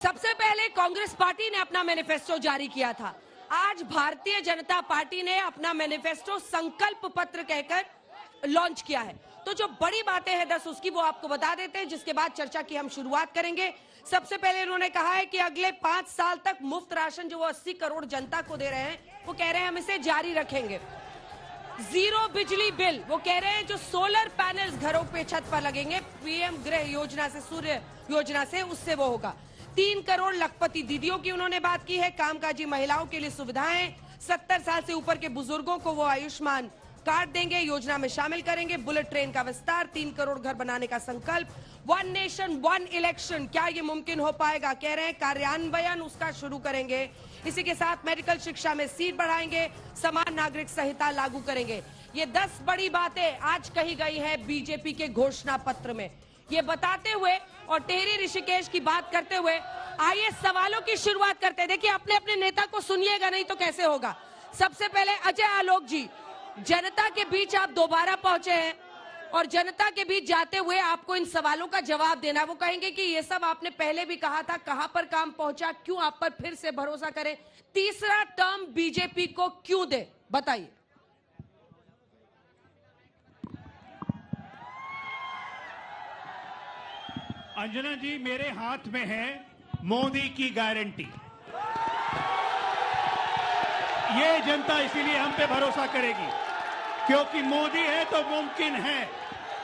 सबसे पहले कांग्रेस पार्टी ने अपना मैनिफेस्टो जारी किया था। आज भारतीय जनता पार्टी ने अपना मैनिफेस्टो संकल्प पत्र कहकर लॉन्च किया है। तो जो बड़ी बातें हैं 10 उसकी वो आपको बता देते हैं, जिसके बाद चर्चा की हम शुरुआत करेंगे। सबसे पहले इन्होंने कहा है कि अगले 5 साल तक मुफ्त राशन जो वो 80 करोड़ जनता को दे रहे हैं, वो कह रहे हैं हम इसे जारी रखेंगे। जीरो बिजली बिल, वो कह रहे हैं जो सोलर पैनल्स घरों पे छत पर लगेंगे पीएम गृह योजना से, सूर्य योजना से, उससे वो होगा। 3 करोड़ लखपति दीदियों की उन्होंने बात की है। कामकाजी महिलाओं के लिए सुविधाएं, 70 साल से ऊपर के बुजुर्गों को वो आयुष्मान कार्ड देंगे, योजना में शामिल करेंगे। बुलेट ट्रेन का विस्तार, 3 करोड़ घर बनाने का संकल्प, 1 नेशन 1 इलेक्शन, क्या ये मुमकिन हो पाएगा? कह रहे हैं कार्यान्वयन उसका शुरू करेंगे। इसी के साथ मेडिकल शिक्षा में सीट बढ़ाएंगे, समान नागरिक संहिता लागू करेंगे। ये 10 बड़ी बातें आज कही गई है बीजेपी के घोषणा पत्र में। ये बताते हुए और टेहरी ऋषिकेश की बात करते हुए आइए सवालों की शुरुआत करते हैं। देखिए, अपने अपने नेता को सुनिएगा, नहीं तो कैसे होगा। सबसे पहले अजय आलोक जी, जनता के बीच आप दोबारा पहुंचे हैं और जनता के बीच जाते हुए आपको इन सवालों का जवाब देना। वो कहेंगे कि ये सब आपने पहले भी कहा था, कहां पर काम पहुंचा, क्यों आप पर फिर से भरोसा करें, तीसरा टर्म बीजेपी को क्यों दे, बताइए। अंजना जी, मेरे हाथ में है मोदी की गारंटी। ये जनता इसीलिए हम पे भरोसा करेगी क्योंकि मोदी है तो मुमकिन है,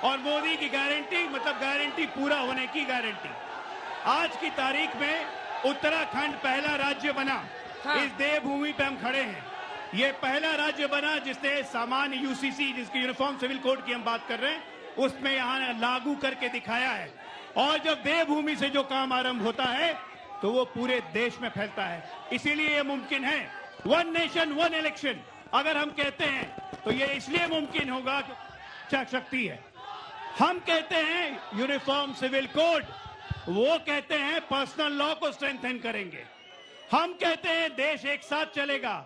और मोदी की गारंटी मतलब गारंटी पूरा होने की गारंटी। आज की तारीख में उत्तराखंड पहला राज्य बना। हाँ। इस देवभूमि पे हम खड़े हैं। ये पहला राज्य बना जिसने सामान्य यूसीसी, जिसकी यूनिफॉर्म सिविल कोड की हम बात कर रहे हैं, उसमें यहां लागू करके दिखाया है। और जब देवभूमि से जो काम आरंभ होता है तो वो पूरे देश में फैलता है। इसीलिए ये मुमकिन है। 1 नेशन 1 इलेक्शन अगर हम कहते हैं तो ये इसलिए मुमकिन होगा कि शक्ति है। हम कहते हैं यूनिफॉर्म सिविल कोड, वो कहते हैं पर्सनल लॉ को स्ट्रेंथन करेंगे। हम कहते हैं देश एक साथ चलेगा,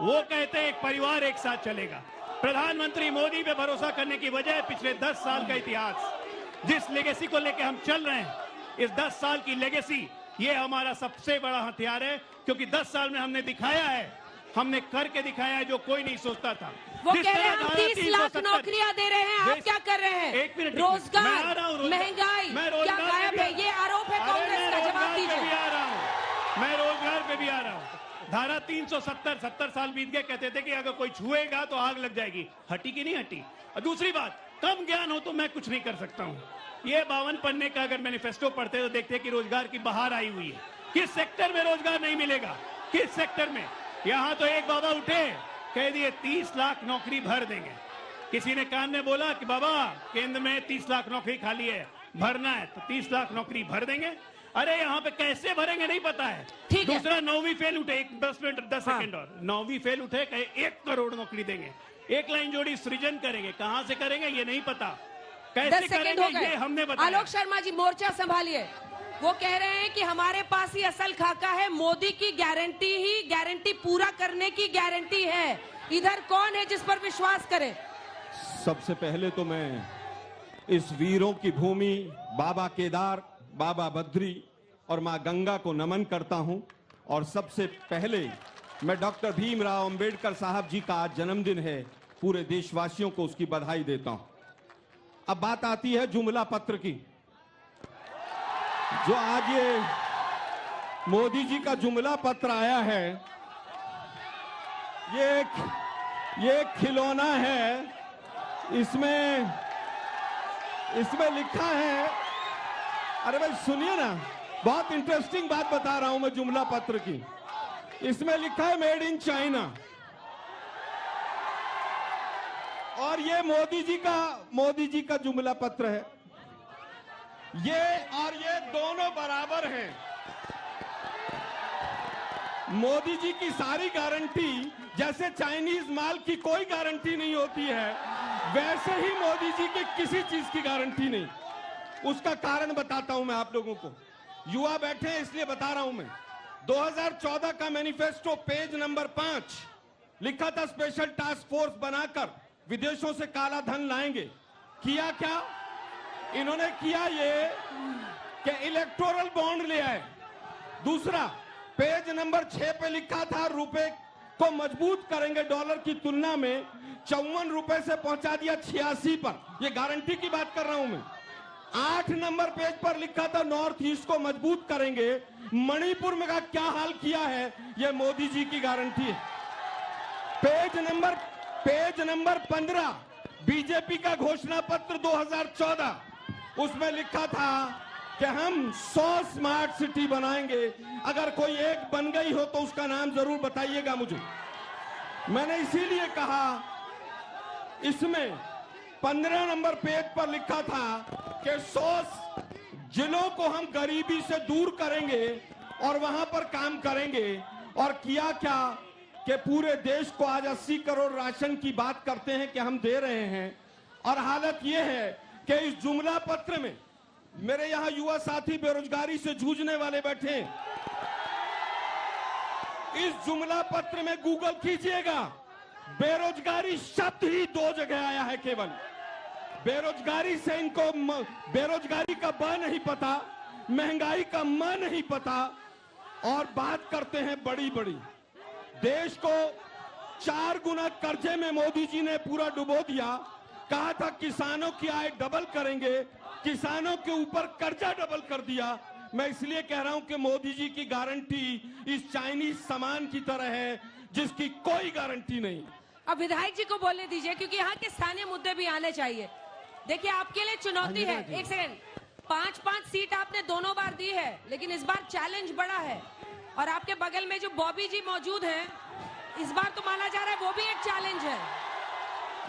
वो कहते हैं एक परिवार एक साथ चलेगा। प्रधानमंत्री मोदी पे भरोसा करने की वजह पिछले 10 साल का इतिहास, जिस लेगेसी को लेकर हम चल रहे हैं, इस 10 साल की लेगेसी, ये हमारा सबसे बड़ा हथियार है। क्योंकि 10 साल में हमने दिखाया है, हमने करके दिखाया है जो कोई नहीं सोचता था। वो कह रहे हैं हम 30 लाख नौकरियां दे रहे हैं, आप क्या कर रहे हैं? एक मिनट, रोजगार, महंगाई क्या गायब है? ये आरोप है कांग्रेस का, जवाब दीजिए। मैं रोजगार पे भी आ रहा हूँ। धारा 370, 70 साल बीत गए, कहते थे कि अगर कोई छुएगा तो आग लग जाएगी। हटी कि नहीं हटी? और दूसरी बात, कम ज्ञान हो तो मैं कुछ नहीं कर सकता हूँ। ये 52 पन्ने का अगर मैनिफेस्टो पढ़ते तो देखते कि रोजगार की बहार आई हुई है। किस सेक्टर में रोजगार नहीं मिलेगा? किस सेक्टर में? यहां तो एक बाबा उठे, कह दिए 30 लाख नौकरी भर देंगे। किसी ने कान में बोला कि बाबा केंद्र में 30 लाख नौकरी खाली है, भरना है तो 30 लाख नौकरी भर देंगे। अरे यहाँ पे कैसे भरेंगे नहीं पता है। दूसरा 9वीं फेल उठे, 10 सेकंड और 9वीं फेल उठे, कहे 1 करोड़ नौकरी देंगे। एक लाइन जोड़ी सृजन करेंगे, कहां से करेंगे ये नहीं पता, कैसे करेंगे ये हमने बताया। आलोक शर्मा जी, मोर्चा संभालिए। वो कह रहे हैं कि हमारे पास ही असल खाका है, मोदी की गारंटी ही गारंटी पूरा करने की गारंटी है। इधर कौन है जिस पर विश्वास करें? सबसे पहले तो मैं इस वीरों की भूमि बाबा केदार, बाबा बद्री और मां गंगा को नमन करता हूं। और सबसे पहले मैं डॉक्टर भीमराव अंबेडकर साहब जी का आज जन्मदिन है, पूरे देशवासियों को उसकी बधाई देता हूं। अब बात आती है जुमला पत्र की। जो आज ये मोदी जी का जुमला पत्र आया है, ये खिलौना है। इसमें लिखा है, अरे भाई सुनिए ना, बहुत इंटरेस्टिंग बात बता रहा हूं मैं जुमला पत्र की। इसमें लिखा है मेड इन चाइना, और ये मोदी जी का जुमला पत्र है। ये और ये दोनों बराबर हैं। मोदी जी की सारी गारंटी, जैसे चाइनीज माल की कोई गारंटी नहीं होती है, वैसे ही मोदी जी की किसी चीज की गारंटी नहीं। उसका कारण बताता हूं मैं आप लोगों को। युवा बैठे हैं इसलिए बता रहा हूं मैं। 2014 का मैनिफेस्टो पेज नंबर 5 लिखा था स्पेशल टास्क फोर्स बनाकर विदेशों से काला धन लाएंगे। किया क्या इन्होंने? किया ये कि इलेक्टोरल बॉन्ड ले आए। दूसरा, पेज नंबर 6 पे लिखा था रुपए को मजबूत करेंगे डॉलर की तुलना में, 54 रुपए से पहुंचा दिया 86 पर। ये गारंटी की बात कर रहा हूं मैं। 8 नंबर पेज पर लिखा था नॉर्थ ईस्ट को मजबूत करेंगे, मणिपुर में का क्या हाल किया है, ये मोदी जी की गारंटी है। पेज नंबर 15 बीजेपी का घोषणा पत्र 2014, उसमें लिखा था कि हम 100 स्मार्ट सिटी बनाएंगे। अगर कोई एक बन गई हो तो उसका नाम जरूर बताइएगा मुझे। मैंने इसीलिए कहा, इसमें 15 नंबर पेज पर लिखा था कि 100 जिलों को हम गरीबी से दूर करेंगे और वहां पर काम करेंगे। और किया क्या कि पूरे देश को आज 80 करोड़ राशन की बात करते हैं कि हम दे रहे हैं, और हालत यह है कि इस जुमला पत्र में, मेरे यहां युवा साथी बेरोजगारी से जूझने वाले बैठे हैं, इस जुमला पत्र में गूगल कीजिएगा, बेरोजगारी शब्द ही 2 जगह आया है केवल। बेरोजगारी से इनको बेरोजगारी का ब नहीं पता, महंगाई का म नहीं पता, और बात करते हैं बड़ी बड़ी। देश को 4 गुना कर्जे में मोदी जी ने पूरा डुबो दिया। कहा था किसानों की आय डबल करेंगे, किसानों के ऊपर कर्जा डबल कर दिया। मैं इसलिए कह रहा हूं कि मोदी जी की गारंटी इस चाइनीज सामान की तरह है जिसकी कोई गारंटी नहीं। अब विधायक जी को बोलने दीजिए, क्योंकि यहाँ के स्थानीय मुद्दे भी आने चाहिए। देखिए, आपके लिए चुनौती है। एक सेकंड, 5-5 सीट आपने दोनों बार दी है, लेकिन इस बार चैलेंज बड़ा है। और आपके बगल में जो बॉबी जी मौजूद हैं, इस बार तो माना जा रहा है वो भी एक चैलेंज है।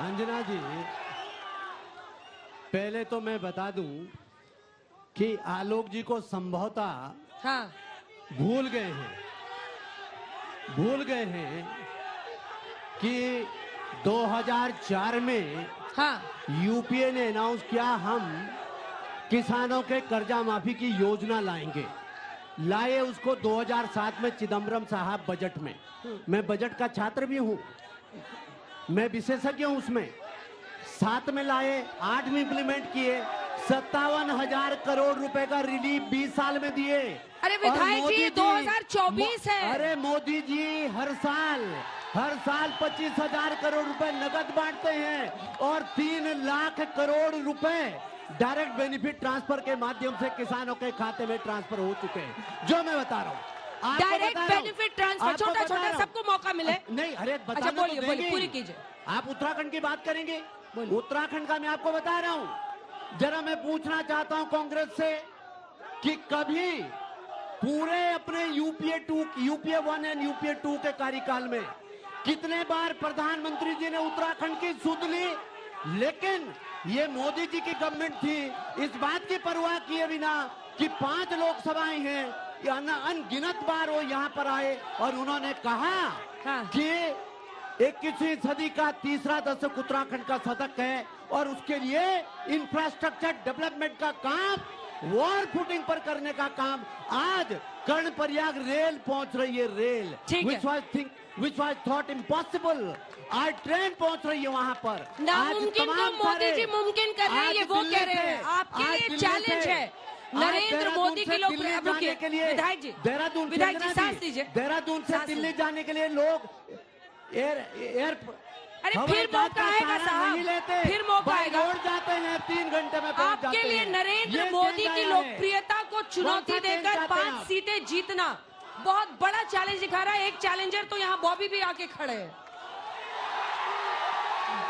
अंजना जी, पहले तो मैं बता दूं कि आलोक जी को संभवतः हाँ, भूल गए हैं कि 2004 में हाँ, यूपीए ने अनाउंस किया हम किसानों के कर्जा माफी की योजना लाए उसको 2007 में चिदम्बरम साहब बजट में। मैं बजट का छात्र भी हूं, मैं विशेषज्ञ हूं उसमें। 7 में लाए, 8 में इंप्लीमेंट किए, 57,000 करोड़ रुपए का रिलीफ 20 साल में दिए। अरे विधायक जी, 2024 है। अरे मोदी जी हर साल 25,000 करोड़ रुपए नगद बांटते हैं और 3 लाख करोड़ रुपए डायरेक्ट बेनिफिट ट्रांसफर के माध्यम से किसानों के खाते में ट्रांसफर हो चुके हैं। जो मैं बता रहा हूँ, डायरेक्ट बेनिफिट ट्रांसफर, छोटा छोटा सबको मौका मिले। नहीं, अरे अच्छा, बोलिए, पूरी कीजिए। आप उत्तराखंड की बात करेंगे, उत्तराखंड का मैं आपको बता रहा हूं। जरा मैं पूछना चाहता हूं कांग्रेस से कि कभी पूरे अपने यूपीए 1 एंड यूपीए 2 के कार्यकाल में कितने बार प्रधानमंत्री जी ने उत्तराखंड की सुध ली? लेकिन ये मोदी जी की गवर्नमेंट थी, इस बात की परवाह किए बिना कि 5 लोकसभाएं हैं, अनगिनत बार वो यहाँ पर आए और उन्होंने कहा कि 21वीं सदी का तीसरा दशक उत्तराखंड का शतक है और उसके लिए इंफ्रास्ट्रक्चर डेवलपमेंट का काम, वॉर फुटिंग पर करने का काम। आज कर्णप्रयाग रेल पहुंच रही है, rail which was thought impossible, आज ट्रेन पहुंच रही है वहां पर। नामुमकिन को मोदी जी मुमकिन कर रहे हैं, ये वो कह रहे हैं। आपके लिए चैलेंज है नरेंद्र मोदी के लोग जाने के लिए, विधायक जी सांस लीजिए। देहरादून से दिल्ली जाने के लिए लोग अरे फिर मौका आएगा साहब, फिर मौका आएगा। जाते हैं 3 घंटे में पहुंच जाते हैं। आपके लिए नरेंद्र मोदी की लोकप्रियता को चुनौती देकर 5 सीटें जीतना बहुत बड़ा चैलेंज दिखा रहा है। एक चैलेंजर तो यहाँ बॉबी भी आके खड़े हैं।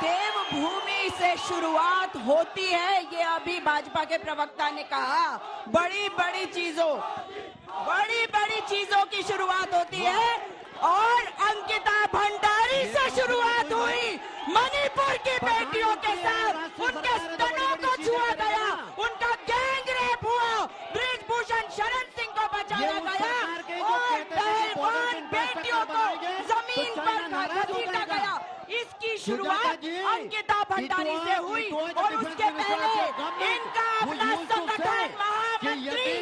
देवभूमि से शुरुआत होती है, ये अभी भाजपा के प्रवक्ता ने कहा। बड़ी बड़ी चीजों की शुरुआत होती है और अंकिता भंडारी से शुरुआत हुई। मणिपुर की बेटियों के साथ उनके स्तनों को छुआ गया, उनका गैंग रेप हुआ, बृजभूषण शरण सिंह को बचाया गया और पहलवान बेटियों को जमीन पर घसीटा गया। इसकी शुरुआत अंकिता भंडारी से हुई और उसके पहले इनका अपना संगठन महामंत्री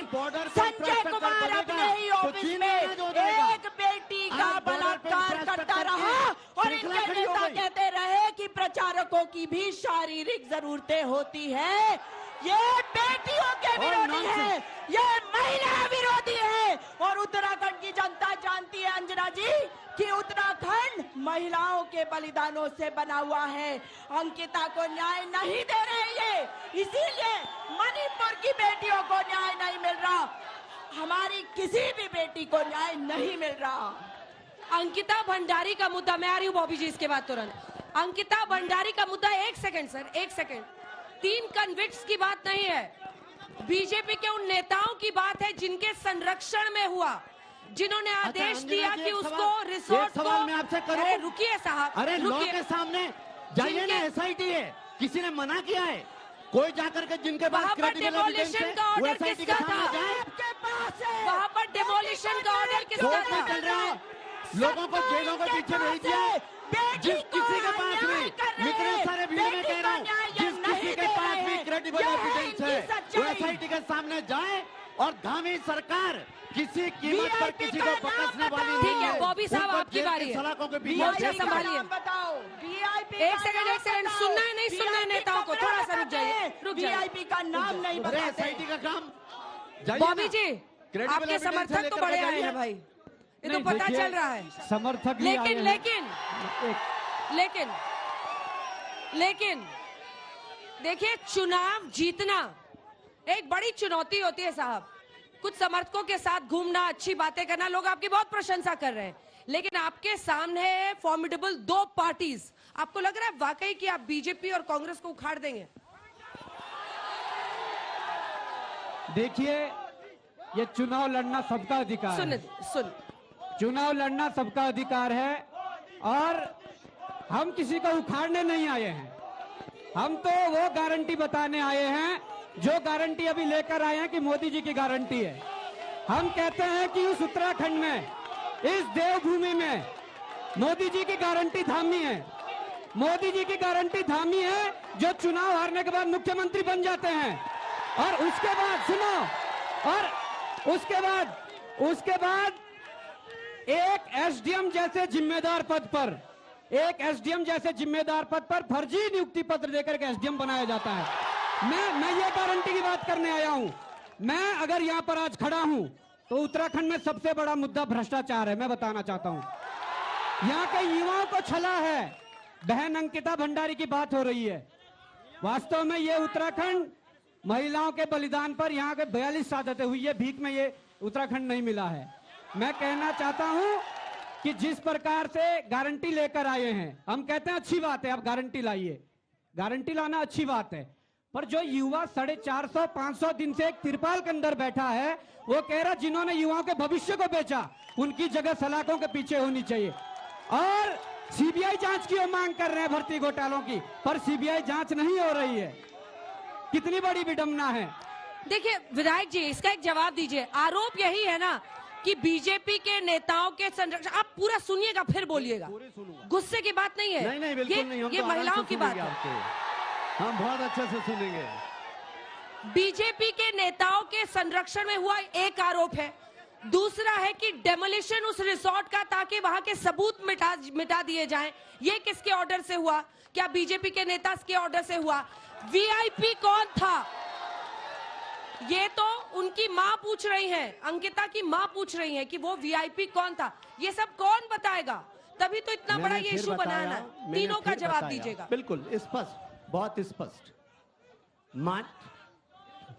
संजय कुमार अपने ही ऑफिस में एक बेटी का बलात्कार करता रहा और इनके नेता कहते रहे कि प्रचारकों की भी शारीरिक जरूरतें होती है। ये बेटियों के विरोधी है, ये महिला विरोधी है, और उत्तराखंड की जनता जानती है अंजना जी कि उत्तराखंड महिलाओं के बलिदानों से बना हुआ है। अंकिता को न्याय नहीं दे रहे ये, इसीलिए मणिपुर की बेटियों को न्याय नहीं मिल रहा, हमारी किसी भी बेटी को न्याय नहीं मिल रहा। अंकिता भंडारी का मुद्दा, मैं आ रही हूँ बॉबी जी इसके बाद तुरंत। अंकिता भंडारी का मुद्दा, एक सेकंड सर, एक सेकंड। 3 कन्विक्ट्स की बात नहीं है, बीजेपी के उन नेताओं की बात है जिनके संरक्षण में हुआ, जिन्होंने आदेश दिया कि उसको रिसोर्ट को। सवाल मैं आपसे करूं? अरे रुकिए साहब, अरे लॉ रुकिए। के सामने जाइए ना, एसआईटी है, किसी ने मना किया है? कोई जाकर के जिनके पास वहाँ पर क्रेडिबल एविडेंस डेमोलिशन है का वो ऑर्डर एसआईटी के किसका सामने था? जाए। आपके पास है, वहाँ पर डेमोलिशन का ऑर्डर किसका कोर्ट में था? चल रहा है, लोगों को जेलों के पीछे भेज दिया है। जिस किसी के पास भी, इतने सारे वीडियो में कह रहा हूँ, जिस किसी के पास भी क्रेडिबल एविडेंस है वो एसआईटी के सामने जाए। और धामी सरकार किसी कीमत पर किसी को बकसने वाली नहीं ठीक है। है, बॉबी साहब, उनको आपकी जेल के बारी है। सलाखों के पीछे मोर्चा भेज दिया। संभालिए। बताओ, वीआईपी एक सेकंड, सुनना है नहीं सुनना है नेताओं को, थोड़ा सा रुक जाइए, रुक जाइए। वीआईपी का नाम नहीं अरे बताते। एसआईटी का काम जाइए बॉबी ना। जी, Credible आपके evidence समर्थक तो लेकर बड़े के आए जाइए। हैं भाई, ये तो नहीं, पता देखिए, चल रहा है। समर्थक भी आए हैं। लेकिन देखिए, चुनाव जीतना एक बड़ी चुनौती होती है साहब। कुछ समर्थकों के साथ घूमना, अच्छी बातें करना, लोग आपकी बहुत प्रशंसा कर रहे हैं, लेकिन आपके सामने है फॉर्मिडेबल 2 पार्टीज। आपको लग रहा है वाकई कि आप बीजेपी और कांग्रेस को उखाड़ देंगे? देखिए, ये चुनाव लड़ना सबका अधिकार है। सुन चुनाव लड़ना सबका अधिकार है और हम किसी को उखाड़ने नहीं आए हैं। हम तो वो गारंटी बताने आए हैं जो गारंटी अभी लेकर आए हैं कि मोदी जी की गारंटी है। हम कहते हैं कि उस उत्तराखंड में, इस देवभूमि में मोदी जी की गारंटी थामी है। मोदी जी की गारंटी थामी है जो चुनाव हारने के बाद मुख्यमंत्री बन जाते हैं। और उसके बाद सुनो, और उसके बाद एक एसडीएम जैसे जिम्मेदार पद पर, एक एसडीएम जैसे जिम्मेदार पद पर फर्जी नियुक्ति पत्र देकर के एसडीएम बनाया जाता है। मैं ये गारंटी की बात करने आया हूं। मैं अगर यहां पर आज खड़ा हूं तो उत्तराखंड में सबसे बड़ा मुद्दा भ्रष्टाचार है, मैं बताना चाहता हूं। यहां के युवाओं को छला है। बहन अंकिता भंडारी की बात हो रही है। वास्तव में ये उत्तराखंड महिलाओं के बलिदान पर यहाँ के 42 शहादतें हुई है, भीख में ये उत्तराखंड नहीं मिला है। मैं कहना चाहता हूं कि जिस प्रकार से गारंटी लेकर आए हैं, हम कहते हैं अच्छी बात है, आप गारंटी लाइए, गारंटी लाना अच्छी बात है, पर जो युवा 450-500 दिन से एक तिरपाल के अंदर बैठा है, वो कह रहा जिन्होंने युवाओं के भविष्य को बेचा उनकी जगह सलाखों के पीछे होनी चाहिए। और सीबीआई जांच की वो मांग कर रहे हैं भर्ती घोटालों की, पर सीबीआई जांच नहीं हो रही है। कितनी बड़ी विडंबना है। देखिए विधायक जी, इसका एक जवाब दीजिए। आरोप यही है ना कि बीजेपी के नेताओं के संरक्षण, आप पूरा सुनिएगा फिर बोलिएगा, गुस्से की बात नहीं है। नहीं बिल्कुल नहीं, हम ये तो आराम महिलाओं से की बात सुनेंगे है। आपको। हम बहुत अच्छे से सुनेंगे। बीजेपी के नेताओं के संरक्षण में हुआ एक आरोप है, दूसरा है कि डेमोलिशन उस रिसोर्ट का ताकि वहां के सबूत मिटा दिए जाएं, ये किसके ऑर्डर से हुआ? क्या बीजेपी के नेता के ऑर्डर से हुआ? वीआईपी कौन था? ये तो उनकी मां पूछ रही हैं, अंकिता की मां पूछ रही हैं कि वो वीआईपी कौन था। ये सब कौन बताएगा? तभी तो इतना बड़ा ये इशू बनाना। तीनों का जवाब दीजिएगा। बिल्कुल स्पष्ट, बहुत स्पष्ट।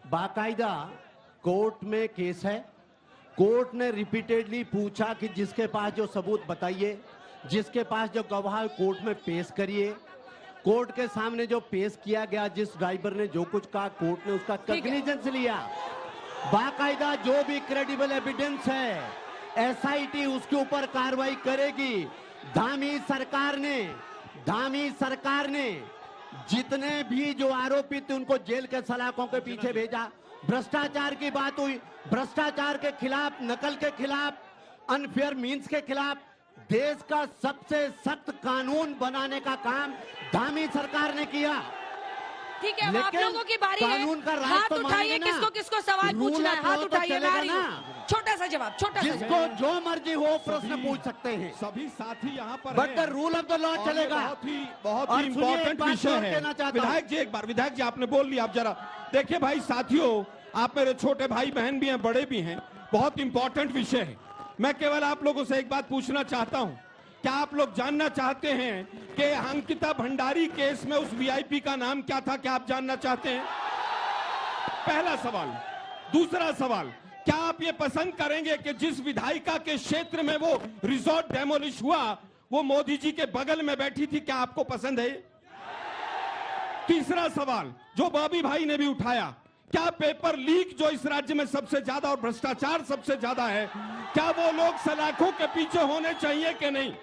बाकायदा कोर्ट में केस है। कोर्ट ने रिपीटेडली पूछा कि जिसके पास जो सबूत बताइए, जिसके पास जो गवाह कोर्ट में पेश करिए। कोर्ट के सामने जो पेश किया गया, जिस ड्राइवर ने जो कुछ कहा, कोर्ट ने उसका कॉग्निजेंस लिया। बाकायदा जो भी क्रेडिबल एविडेंस है एसआईटी उसके ऊपर कार्रवाई करेगी। धामी सरकार ने जितने भी जो आरोपित उनको जेल के सलाखों के पीछे भेजा। भ्रष्टाचार की बात हुई, भ्रष्टाचार के खिलाफ, नकल के खिलाफ, अनफेयर मीन्स के खिलाफ देश का सबसे सख्त कानून बनाने का काम धामी सरकार ने किया। ठीक है, अब आप लोगों की बारी है। कानून का राज हाथ तो उठाइए, मानेंगे ना। किसको किसको सवाल रूल पूछना है, ऑफ हाथ लॉ तो उठाइए। मैं आ चलेगा रही ना। हूं। छोटा सा जवाब, छोटा सा जिसको जवाब। जो मर्जी हो प्रश्न पूछ सकते हैं, सभी साथी यहाँ पर but the rule of the law और चलेगा। बहुत और ही सुनिए, एक इंपॉर्टेंट बात विषय और है। कहना चाहता हूं। विधायक जी एक बार, विधायक जी आपने बोल लिया, आप जरा देखिए भाई साथियों, आप मेरे छोटे भाई बहन भी हैं, बड़े भी हैं, बहुत इंपॉर्टेंट विषय है। मैं केवल आप लोगों से एक बात पूछना चाहता हूं, क्या आप लोग जानना चाहते हैं कि अंकिता भंडारी केस में उस वीआईपी का नाम क्या था? क्या आप जानना चाहते हैं? पहला सवाल। दूसरा सवाल, क्या आप ये पसंद करेंगे कि जिस विधायिका के क्षेत्र में वो रिजॉर्ट डेमोलिश हुआ वो मोदी जी के बगल में बैठी थी? क्या आपको पसंद है? तीसरा सवाल जो बॉबी भाई ने भी उठाया, क्या पेपर लीक जो इस राज्य में सबसे ज्यादा और भ्रष्टाचार सबसे ज्यादा है, क्या वो लोग सलाखों के पीछे होने चाहिए कि नहीं?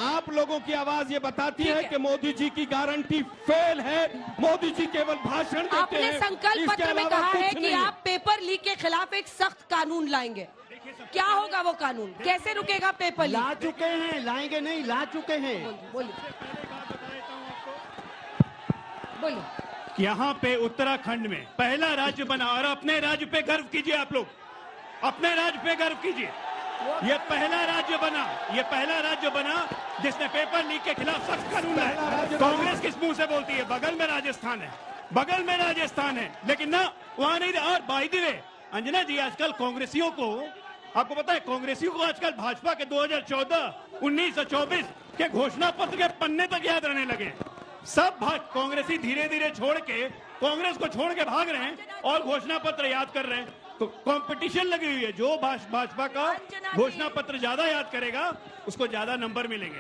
आप लोगों की आवाज ये बताती है कि मोदी जी की गारंटी फेल है, मोदी जी केवल भाषण देते आपने हैं। संकल्प इसके पत्र में अलावा कहा कुछ है कि नहीं। आप पेपर लीक के खिलाफ एक सख्त कानून लाएंगे। क्या होगा वो कानून? कैसे रुकेगा पेपर लीक? ला चुके हैं, लाएंगे नहीं, ला चुके हैं। बोलिए बोलिए। यहाँ पे उत्तराखंड में पहला राज्य बना, और अपने राज्य पे गर्व कीजिए आप लोग, अपने राज्य पे गर्व कीजिए। ये पहला राज्य बना जिसने पेपर लीक के खिलाफ सख्त कानून लाया। कांग्रेस किस मुंह से बोलती है बगल में राजस्थान है, लेकिन ना वहां नहीं। और बाय द वे अंजना जी, आजकल कांग्रेसियों को, आपको पता है कांग्रेसियों को आजकल भाजपा के 2014, 19 और 24 के घोषणा पत्र के पन्ने तक याद रहने लगे। सब कांग्रेसी धीरे धीरे कांग्रेस को छोड़ के भाग रहे हैं और घोषणा पत्र याद कर रहे हैं। तो कंपटीशन लगी हुई है, जो भाजपा का घोषणा पत्र ज्यादा याद करेगा उसको ज्यादा नंबर मिलेंगे।